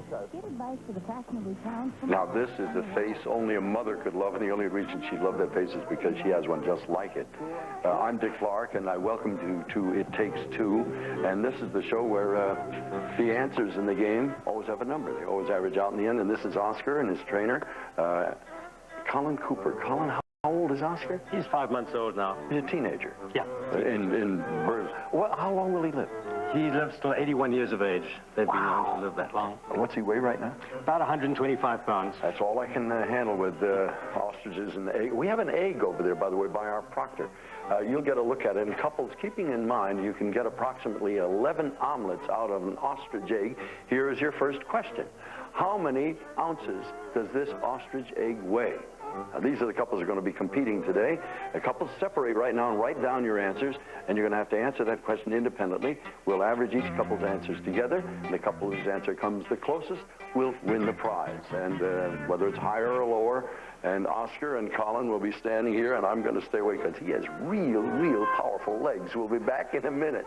Get advice for the fashionably pounds. Now, this is the face only a mother could love, and the only reason she loved that face is because she has one just like it. I'm Dick Clark, and I welcome you to It Takes Two, and this is the show where the answers in the game always have a number. They always average out in the end, and this is Oscar and his trainer, Colin Cooper. Colin, how old is Oscar? He's 5 months old now. He's a teenager. Yeah. In Berlin. Well, how long will he live? He lives till 81 years of age. They've been known to live that long. What's he weigh right now? About 125 pounds. That's all I can handle with ostriches and egg. We have an egg over there, by the way, by our proctor. You'll get a look at it. And couples, keeping in mind, you can get approximately 11 omelets out of an ostrich egg. Here is your first question. How many ounces does this ostrich egg weigh? Now, these are the couples who are going to be competing today. The couples separate right now and write down your answers, and you're going to have to answer that question independently. We'll average each couple's answers together, and the couple whose answer comes the closest will win the prize. And whether it's higher or lower, and Oscar and Colin will be standing here, and I'm going to stay away because he has real powerful legs. We'll be back in a minute.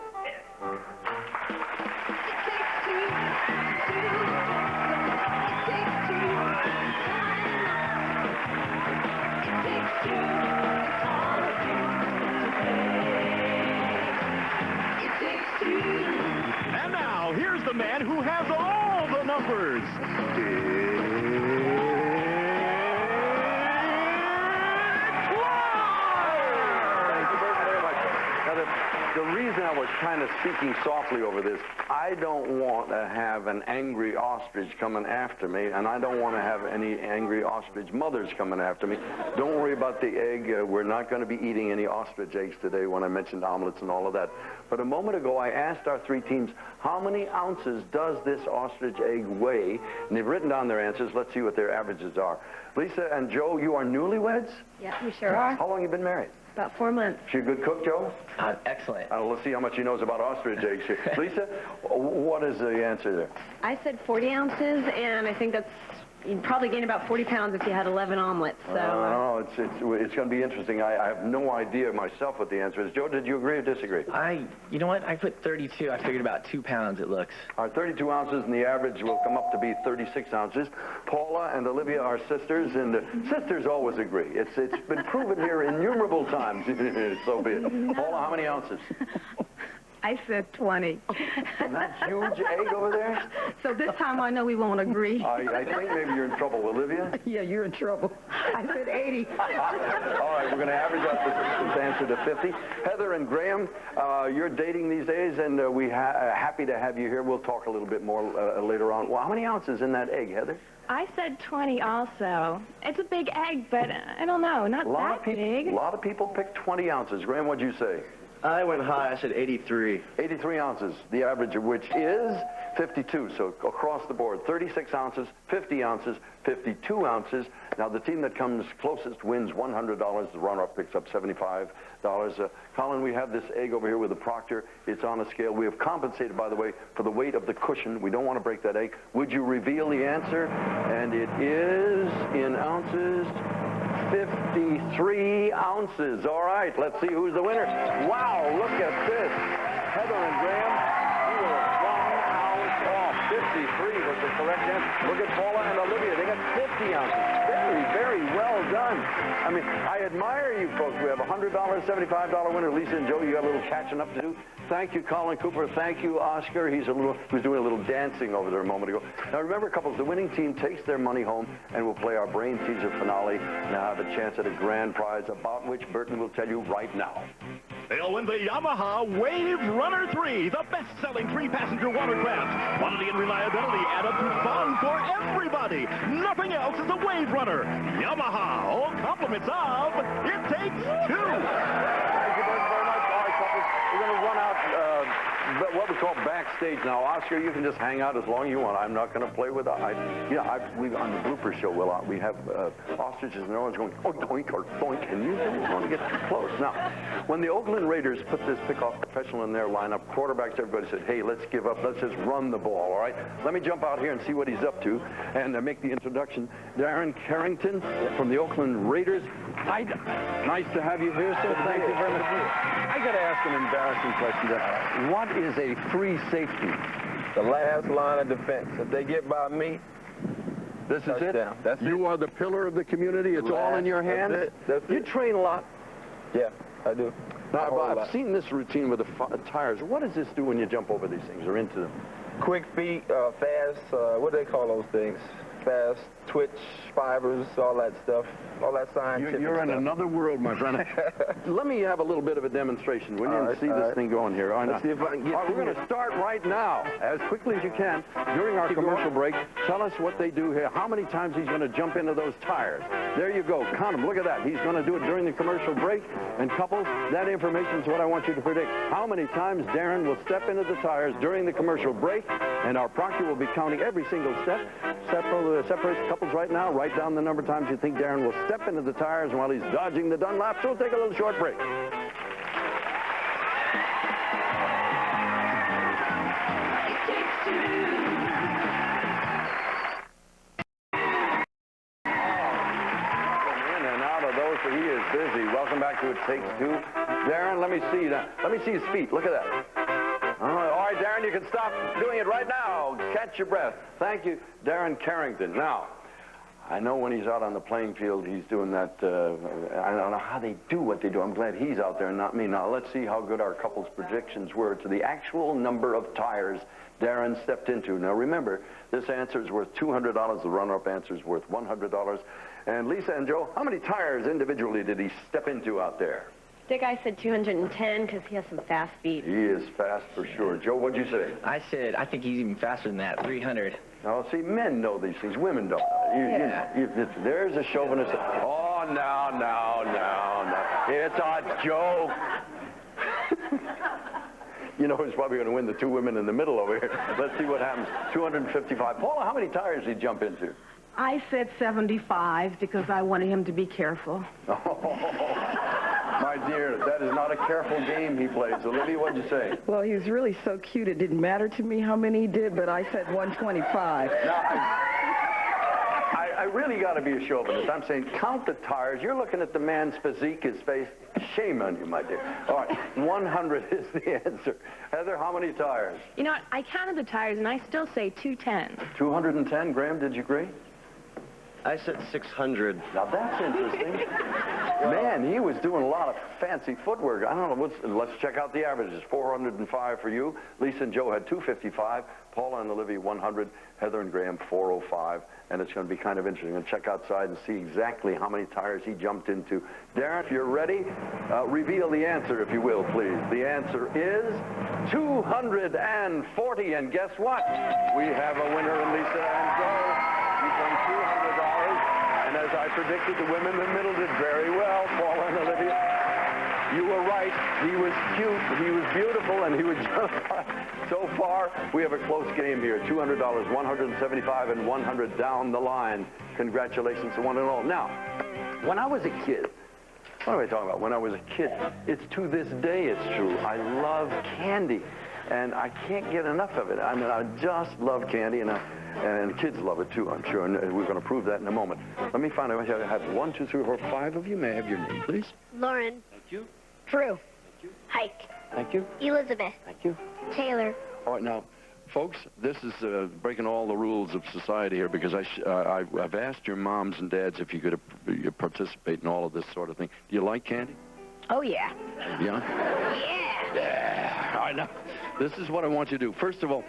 And now, here's the man who has all the numbers. The reason I was kind of speaking softly over this, I don't want to have an angry ostrich coming after me, and I don't want to have any angry ostrich mothers coming after me. Don't worry about the egg. We're not going to be eating any ostrich eggs today when I mentioned omelets and all of that. But a moment ago, I asked our three teams, how many ounces does this ostrich egg weigh? And they've written down their answers. Let's see what their averages are. Lisa and Joe, you are newlyweds? Yeah, we sure are. How long have you been married? About 4 months. She a good cook, Joe? Excellent. Let's see how much he knows about ostrich eggs here. Lisa, what is the answer there? I said 40 ounces, and I think that's, you'd probably gain about 40 pounds if you had 11 omelets. So. It's going to be interesting. I have no idea myself what the answer is. Joe, did you agree or disagree? You know what? I put 32. I figured about 2 pounds, it looks. Our 32 ounces, and the average will come up to be 36 ounces. Paula and Olivia are sisters, and sisters always agree. It's been proven here innumerable times. So be it. Paula, how many ounces? I said 20. And that huge egg over there? So this time I know we won't agree. I think maybe you're in trouble, Olivia. Yeah, you're in trouble. I said 80. All right, we're going to average out this answer to 50. Heather and Graham, you're dating these days, and we're happy to have you here. We'll talk a little bit more later on. Well, how many ounces in that egg, Heather? I said 20 also. It's a big egg, but I don't know, not that big. A lot of people pick 20 ounces. Graham, what'd you say? I went high. I said 83. 83 ounces, the average of which is 52. So across the board, 36 ounces, 50 ounces, 52 ounces. Now, the team that comes closest wins $100. The runner-up picks up $75. Colin, we have this egg over here with the proctor. It's on a scale. We have compensated, by the way, for the weight of the cushion. We don't want to break that egg. Would you reveal the answer? And it is, in ounces, 53 ounces. All right, let's see who's the winner. Wow, look at this. Heather and Graham, you were 1 ounce off. 53 was the correct answer. Look at Paula and Olivia. They got 50 ounces. Very well done. I mean, I admire you folks. We have a $100, $75 winner. Lisa and Joe, you got a little catching up to do. Thank you, Colin Cooper. Thank you, Oscar. He was doing a little dancing over there a moment ago. Now, remember, couples, the winning team takes their money home and will play our brain teaser finale. Now have a chance at a grand prize, about which Burton will tell you right now. They'll win the Yamaha Wave Runner 3, the best-selling 3-passenger watercraft. Quality and reliability add up to fun for everybody. Nothing else is a Wave Runner. Yamaha, all compliments of It Takes Two. Thank you very much. All right, couples, we're going to run out what we call backstage now. Oscar, you can just hang out as long as you want. I'm not going to play with on the blooper show, we have ostriches and they're always going oink, oink, or doink, and you don't want to get too close. Now, when the Oakland Raiders put this pickoff professional in their lineup, quarterbacks, everybody said, hey, let's give up. Let's just run the ball, all right? Let me jump out here and see what he's up to and make the introduction. Darren Carrington from the Oakland Raiders. Nice to have you here, sir. Thank you very much. I got to ask an embarrassing question. What is a free safety? the last line of defense. If they get by me, this is it? That's it. You are the pillar of the community. It's all in your hands. That's it. You train a lot. Yeah, I do. Now, I've seen this routine with the tires. What does this do when you jump over these things or into them? Quick feet, fast, what do they call those things? Fast, twitch, fibers, all that stuff, all that scientific You're in stuff. another world, my friend. Let me have a little bit of a demonstration. We need to see this thing going here. Let's see if I can get we're going to start right now, as quickly as you can, during our commercial break. Tell us what they do here, how many times he's going to jump into those tires. There you go. Count them. Look at that. He's going to do it during the commercial break. And couples, that information is what I want you to predict. How many times Darren will step into the tires during the commercial break, and our proctor will be counting every single step. Separate couples right now. Write down the number of times you think Darren will step into the tires while he's dodging the Dunlap. So we'll take a little short break. He is busy. Welcome back to It Takes Two. Darren, let me see that. Let me see his feet. Look at that. All right, Darren, you can stop doing it right now. Catch your breath. Thank you, Darren Carrington. Now, I know when he's out on the playing field, he's doing that. I don't know how they do what they do. I'm glad he's out there and not me. Now, let's see how good our couple's predictions were to the actual number of tires Darren stepped into. Now, remember, this answer is worth $200. The runner-up answer is worth $100. And Lisa and Joe, how many tires individually did he step into out there? Dick, I said 210 because he has some fast feet. He is fast for sure. Joe, what'd you say? I said, I think he's even faster than that, 300. Now, see, men know these things. Women don't. There's a chauvinist. Oh, no. It's a joke. You know who's probably going to win? The two women in the middle over here. Let's see what happens. 255. Paula, how many tires did he jump into? I said 75 because I wanted him to be careful. My dear, that is not a careful game he plays. Olivia, what'd you say? Well, he was really so cute, it didn't matter to me how many he did, but I said 125. Now, I really got to be a chauvinist. I'm saying count the tires. You're looking at the man's physique, his face. Shame on you, my dear. All right, 100 is the answer. Heather, how many tires? You know what? I counted the tires, and I still say 210. 210. Graham, did you agree? I said 600. Now, that's interesting. Man, he was doing a lot of fancy footwork. I don't know. Let's check out the averages. 405 for you. Lisa and Joe had 255. Paula and Olivia, 100. Heather and Graham, 405. And it's going to be kind of interesting. And check outside and see exactly how many tires he jumped into. Darren, if you're ready, reveal the answer, if you will, please. The answer is 240. And guess what? We have a winner in Lisa and Joe. You've won $200. And as I predicted, the women in the middle did very well. Paula and Olivia, you were right. He was cute, he was beautiful, and he was just so far. We have a close game here. $200, 175, and 100 down the line. Congratulations to one and all. Now, when I was a kid, what am I talking about? When I was a kid, it's to this day it's true. I love candy, and I can't get enough of it. I mean, I just love candy, and kids love it too, I'm sure, and we're going to prove that in a moment. Let me find out. I have 1, 2, 3, 4, 5 of you. May I have your name, please? Lauren. Thank you. Drew. Thank you. Hike. Thank you. Elizabeth. Thank you. Taylor. All right, now, folks, this is breaking all the rules of society here because I've asked your moms and dads if you could participate in all of this sort of thing. Do you like candy? Oh, yeah. Yeah? Yeah. Yeah. All right, now, this is what I want you to do. First of all,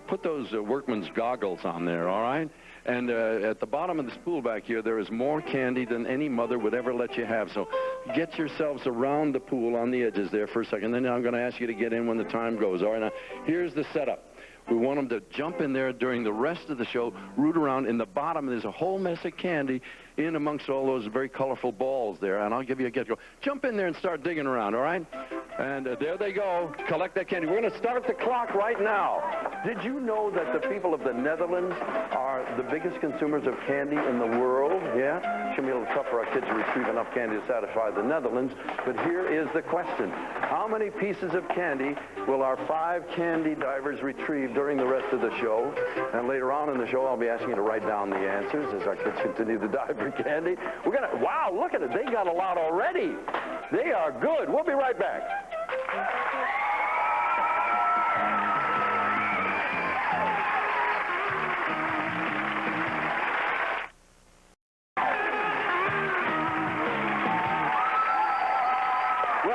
put those workman's goggles on there, all right? And at the bottom of this pool back here, there is more candy than any mother would ever let you have. So get yourselves around the pool on the edges there for a second. Then I'm going to ask you to get in when the time goes. All right, now, here's the setup. We want them to jump in there during the rest of the show, root around. In the bottom, there's a whole mess of candy in amongst all those very colorful balls there. And I'll give you a get-go. Jump in there and start digging around, all right? And there they go. Collect that candy. We're going to start the clock right now. Did you know that the people of the Netherlands are the biggest consumers of candy in the world? Yeah? It's going to be a little tough for our kids to retrieve enough candy to satisfy the Netherlands. But here is the question. How many pieces of candy will our 5 candy divers retrieve during the rest of the show? And later on in the show, I'll be asking you to write down the answers as our kids continue to dive for candy. We're going to, wow, look at it. They got a lot already. They are good. We'll be right back.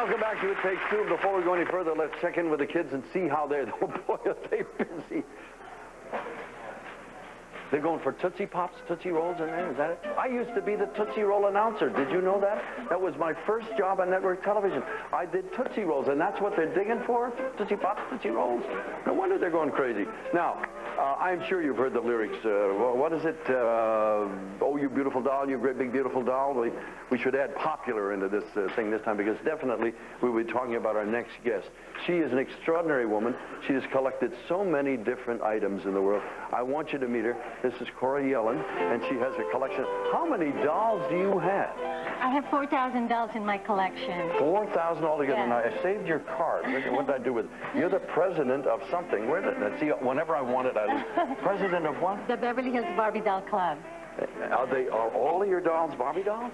welcome back to It Takes Two. Before we go any further, let's check in with the kids and see how they're... Oh, boy, are they busy. They're going for Tootsie Pops, Tootsie Rolls in there, is that it? I used to be the Tootsie Roll announcer. Did you know that? That was my first job on network television. I did Tootsie Rolls, and that's what they're digging for? Tootsie Pops, Tootsie Rolls? No wonder they're going crazy. Now, I'm sure you've heard the lyrics. What is it? Oh, you beautiful doll, you great big beautiful doll. We should add popular into this thing this time, because definitely we'll be talking about our next guest. She is an extraordinary woman. She has collected so many different items in the world. I want you to meet her. This is Cora Yellen, and she has a collection. How many dolls do you have? I have 4,000 dolls in my collection. 4,000 altogether. Yes. Now, I saved your card. What did I do with it? You're the president of something. Where did I see? Whenever I want it, I lose. President of what? The Beverly Hills Barbie Doll Club. Are all of your dolls Barbie dolls?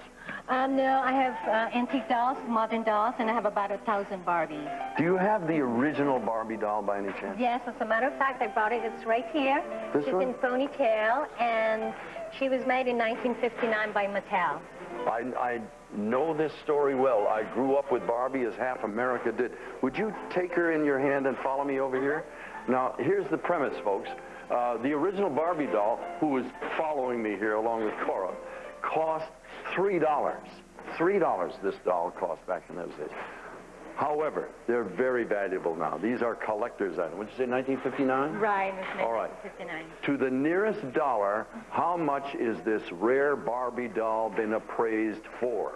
No, I have antique dolls, modern dolls, and I have about 1,000 Barbies. Do you have the original Barbie doll by any chance? Yes, as a matter of fact, I brought it. It's right here. This She's one? in ponytail, and she was made in 1959 by Mattel. I know this story well. I grew up with Barbie as half America did. Would you take her in your hand and follow me over here? Now, here's the premise, folks. The original Barbie doll, who was following me here along with Cora, cost $3. $3 this doll cost back in those days. However, they're very valuable now. These are collector's items. Would you say 1959? Right, it was All right. 1959. To the nearest dollar, how much is this rare Barbie doll been appraised for?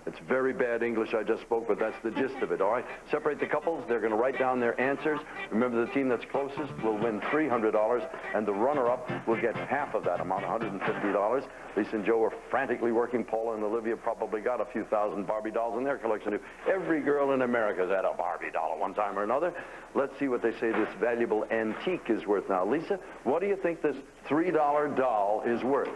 It's very bad English I just spoke, but that's the gist of it, all right? Separate the couples. They're going to write down their answers. Remember, the team that's closest will win $300, and the runner-up will get half of that amount, $150. Lisa and Joe are frantically working. Paula and Olivia probably got a few thousand Barbie dolls in their collection, too. Every girl in America has had a Barbie doll at one time or another. Let's see what they say this valuable antique is worth now. Lisa, what do you think this $3 doll is worth?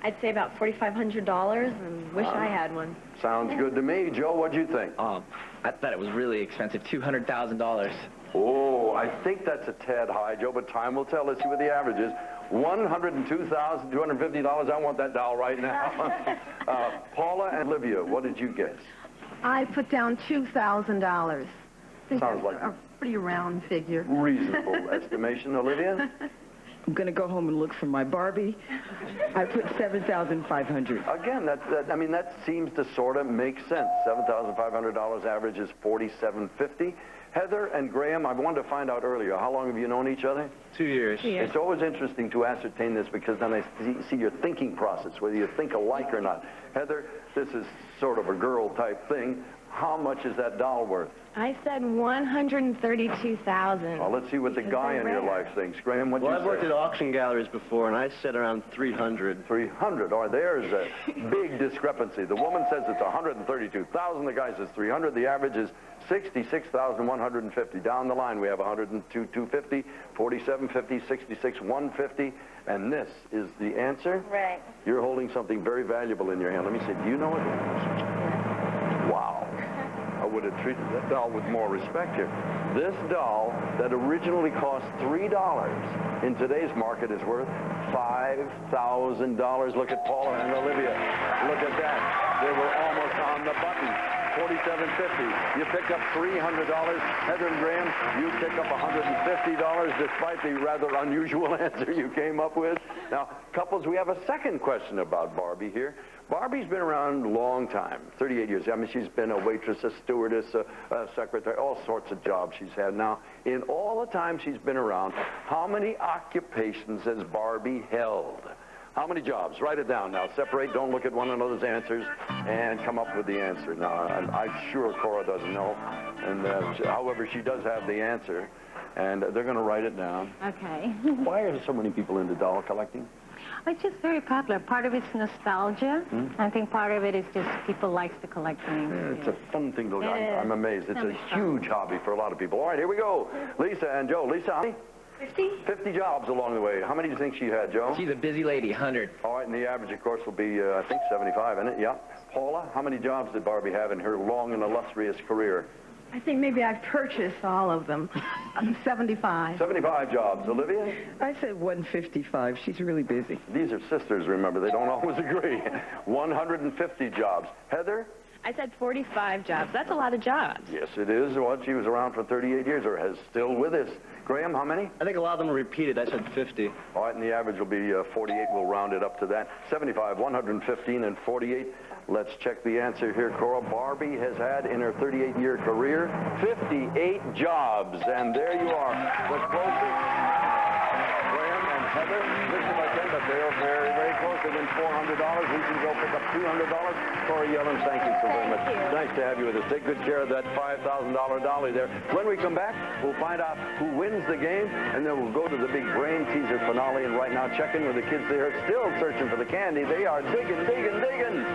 I'd say about $4,500, and wish I had one. Sounds good to me. Joe, what'd you think? I thought it was really expensive, $200,000. Oh, I think that's a tad high, Joe, but time will tell. Let's see what the average is. $102,250. I want that doll right now. Paula and Olivia, what did you guess? I put down $2,000. Sounds like a pretty round figure. Reasonable estimation, Olivia? I'm going to go home and look for my Barbie. I put $7,500. Again, I mean, that seems to sort of make sense. $7,500 average is $4,750. Heather and Graham, I wanted to find out earlier, how long have you known each other? 2 years. It's always interesting to ascertain this, because then I see your thinking process, whether you think alike or not. Heather, this is sort of a girl type thing. How much is that doll worth? I said $132,000. Well, let's see what the guy in your life thinks. Graham, what'd you say? I've worked at auction galleries before, and I said around 300. 300. Or there's a big discrepancy. The woman says it's 132,000. The guy says 300. The average is 66,150. Down the line, we have 102,250, 4750, 66,150, and this is the answer. Right. You're holding something very valuable in your hand. Let me see. Do you know it? Wow. I would have treated that doll with more respect here. This doll that originally cost $3 in today's market is worth $5,000. Look at Paula and Olivia. Look at that. They were almost on the button. $4,750. You pick up $300. Heather and Graham, you pick up $150, despite the rather unusual answer you came up with. Now, couples, we have a second question about Barbie here. Barbie's been around a long time, 38 years. I mean, she's been a waitress, a stewardess, a secretary, all sorts of jobs she's had. Now, in all the time she's been around, how many occupations has Barbie held? How many jobs? Write it down now. Separate, don't look at one another's answers, and come up with the answer. Now, I'm sure Cora doesn't know, and however, she does have the answer, and they're going to write it down. Okay. Why are so many people into doll collecting? It's just very popular. Part of it's nostalgia. I think part of it is just people likes to collect things. Yeah, it's a fun thing to look at. It I'm amazed. It's a huge hobby for a lot of people. All right, here we go. Lisa and Joe. Lisa, how many? 50? 50 jobs along the way. How many do you think she had, Joe? She's a busy lady, 100. All right, and the average, of course, will be, I think, 75, isn't it? Yeah. Paula, how many jobs did Barbie have in her long and illustrious career? I think maybe I've purchased all of them. 75. 75 jobs. Olivia? I said 155. She's really busy. These are sisters, remember. They don't always agree. 150 jobs. Heather? I said 45 jobs. That's a lot of jobs. Yes, it is. Well, she was around for 38 years, or is still with us. Graham, how many? I think a lot of them are repeated. I said 50. All right, and the average will be 48. We'll round it up to that. 75, 115, and 48. Let's check the answer here, Cora. Barbie has had, in her 38-year career, 58 jobs. And there you are. The closest. Graham and Heather, listen by 10, but they are very, very close. They win $400. We can go pick up $200. Cora Yellen, thank you so very much. Nice to have you with us. Take good care of that $5,000 dolly there. When we come back, we'll find out who wins the game, and then we'll go to the big brain teaser finale. And right now, check in with the kids. They are still searching for the candy. They are digging, digging, digging.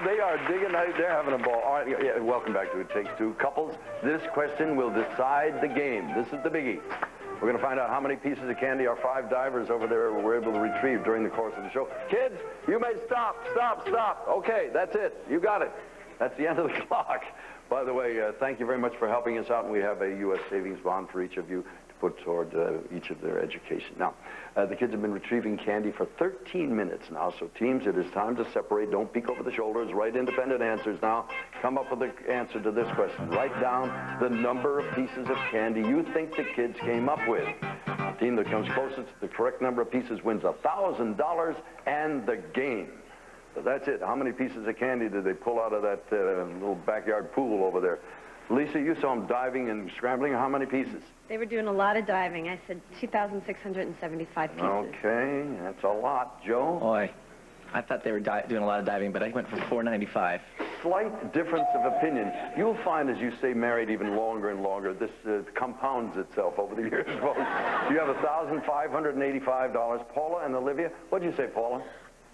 They are digging. They're having a ball. All right, yeah, welcome back to It Takes Two. Couples, this question will decide the game. This is the biggie. We're going to find out how many pieces of candy our 5 divers over there were able to retrieve during the course of the show. Kids, you may stop. Okay, that's it. You got it. That's the end of the clock. By the way, thank you very much for helping us out. And we have a U.S. savings bond for each of you to put toward each of their education. Now, the kids have been retrieving candy for 13 minutes now. So teams, it is time to separate. Don't peek over the shoulders. Write independent answers now. Come up with the answer to this question. Write down the number of pieces of candy you think the kids came up with. The team that comes closest to the correct number of pieces wins $1,000 and the game. So that's it. How many pieces of candy did they pull out of that little backyard pool over there? Lisa, you saw them diving and scrambling. How many pieces? They were doing a lot of diving. I said 2,675 pieces. Okay, that's a lot. Joe? Boy, I thought they were doing a lot of diving, but I went for 495. Slight difference of opinion. You'll find as you stay married even longer and longer, this compounds itself over the years, folks. You have $1,585. Paula and Olivia, what did you say, Paula?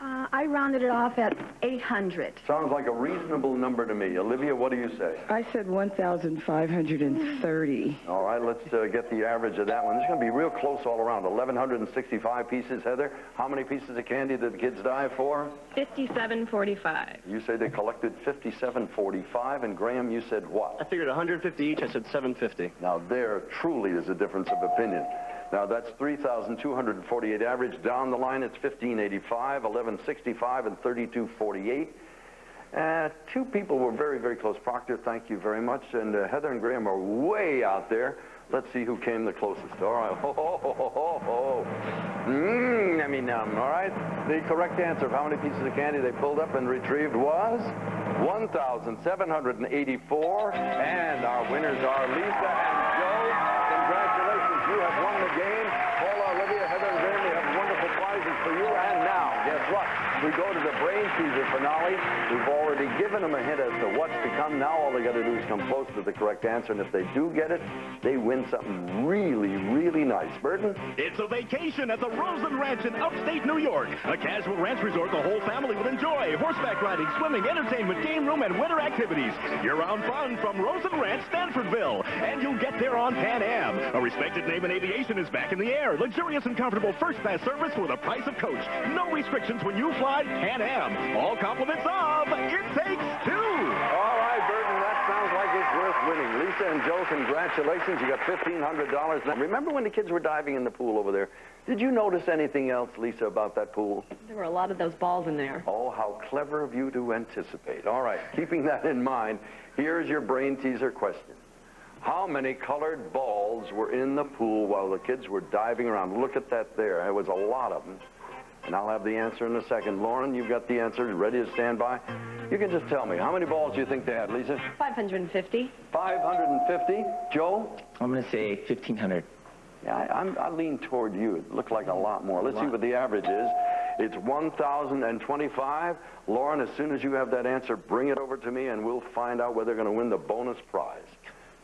I rounded it off at 800. Sounds like a reasonable number to me. Olivia, what do you say? I said 1,530. All right, let's get the average of that one. This is going to be real close all around. 1,165 pieces. Heather, how many pieces of candy did the kids dive for? 57.45. You say they collected 57.45, and Graham, you said what? I figured 150 each. I said 750. Now, there truly is a difference of opinion. Now, that's 3,248 average. Down the line, it's 1585, 1165, and 3248. 2 people were very, very close. Proctor, thank you very much. And Heather and Graham are way out there. Let's see who came the closest. All right. Ho, ho, ho, ho, ho, ho. Nummy num. All right. The correct answer of how many pieces of candy they pulled up and retrieved was 1,784. And our winners are Lisa and Joe. Congratulations. You have won the game. Paula, Olivia, Heather, and Graham, we have wonderful prizes for you. And now, guess what? We go to the brain teaser finale. We've already given them a hint as to what's to come. Now all they got to do is come close to the correct answer. And if they do get it, they win something really, really nice. Burton? It's a vacation at the Rosen Ranch in upstate New York. A casual ranch resort the whole family will enjoy. Horseback riding, swimming, entertainment, game room, and winter activities. Year-round fun from Rosen Ranch, Stanfordville. And you'll get there on Pan Am. A respected name in aviation is back in the air. Luxurious and comfortable first-class service for the price of coach. No restrictions when you fly Pan Am. All compliments of It Takes Two. All right, Burton, that sounds like it's worth winning. Lisa and Joe, congratulations. You got $1,500. Now, remember when the kids were diving in the pool over there? Did you notice anything else, Lisa, about that pool? There were a lot of those balls in there. Oh, how clever of you to anticipate. All right, keeping that in mind, here's your brain teaser question. How many colored balls were in the pool while the kids were diving around? Look at that there. There was a lot of them. And I'll have the answer in a second. Lauren, you've got the answer ready to stand by. You can just tell me. How many balls do you think they had, Lisa? 550. 550. Joe? I'm going to say 1,500. Yeah, I lean toward you. It looked like a lot more. Let's see what the average is. It's 1,025. Lauren, as soon as you have that answer, bring it over to me, and we'll find out whether they're going to win the bonus prize.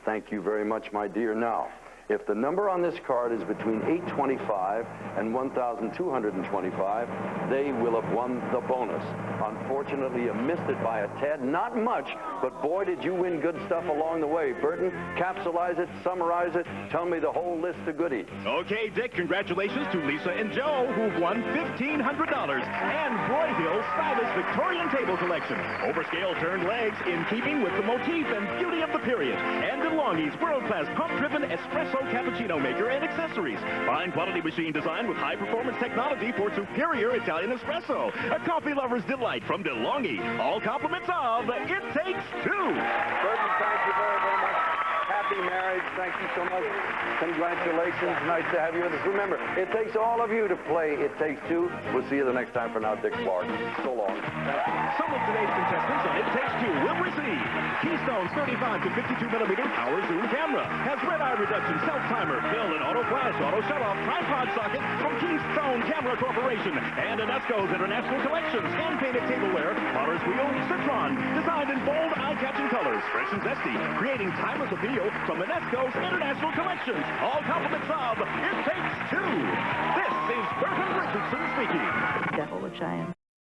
Thank you very much, my dear. Now, If the number on this card is between 825 and 1,225, they will have won the bonus. Unfortunately, you missed it by a tad. Not much, but boy, did you win good stuff along the way. Burton, capsulize it, summarize it, tell me the whole list of goodies. Okay, Dick, congratulations to Lisa and Joe, who've won $1,500, and Broyhill's stylish Victorian table collection. Overscale turned legs in keeping with the motif and beauty of the period. And DeLonghi's world-class pump-driven espresso cappuccino maker and accessories. Fine quality machine design with high-performance technology for superior Italian espresso. A coffee lover's delight from DeLonghi. All compliments of It Takes Two. Burton, thank you very, very much. Happy marriage. Thank you so much. Congratulations. Nice to have you with us. Remember, it takes all of you to play It Takes Two. We'll see you the next time. For now, Dick Clark. So long. Some of today's contestants on It Takes Two will receive Keystone's 35 to 52 millimeter power zoom camera. Has red eye reduction, self-timer, fill and auto flash, auto shut-off, tripod socket from Keystone Camera Corporation. And Enesco's International Collections, hand-painted tableware, Potter's Wheel, Citron, designed in bold, eye-catching colors, fresh and zesty, creating timeless appeal from Enesco's International Collections. All compliments of It Takes Two. This is Burton Richardson speaking. Devil, which I am.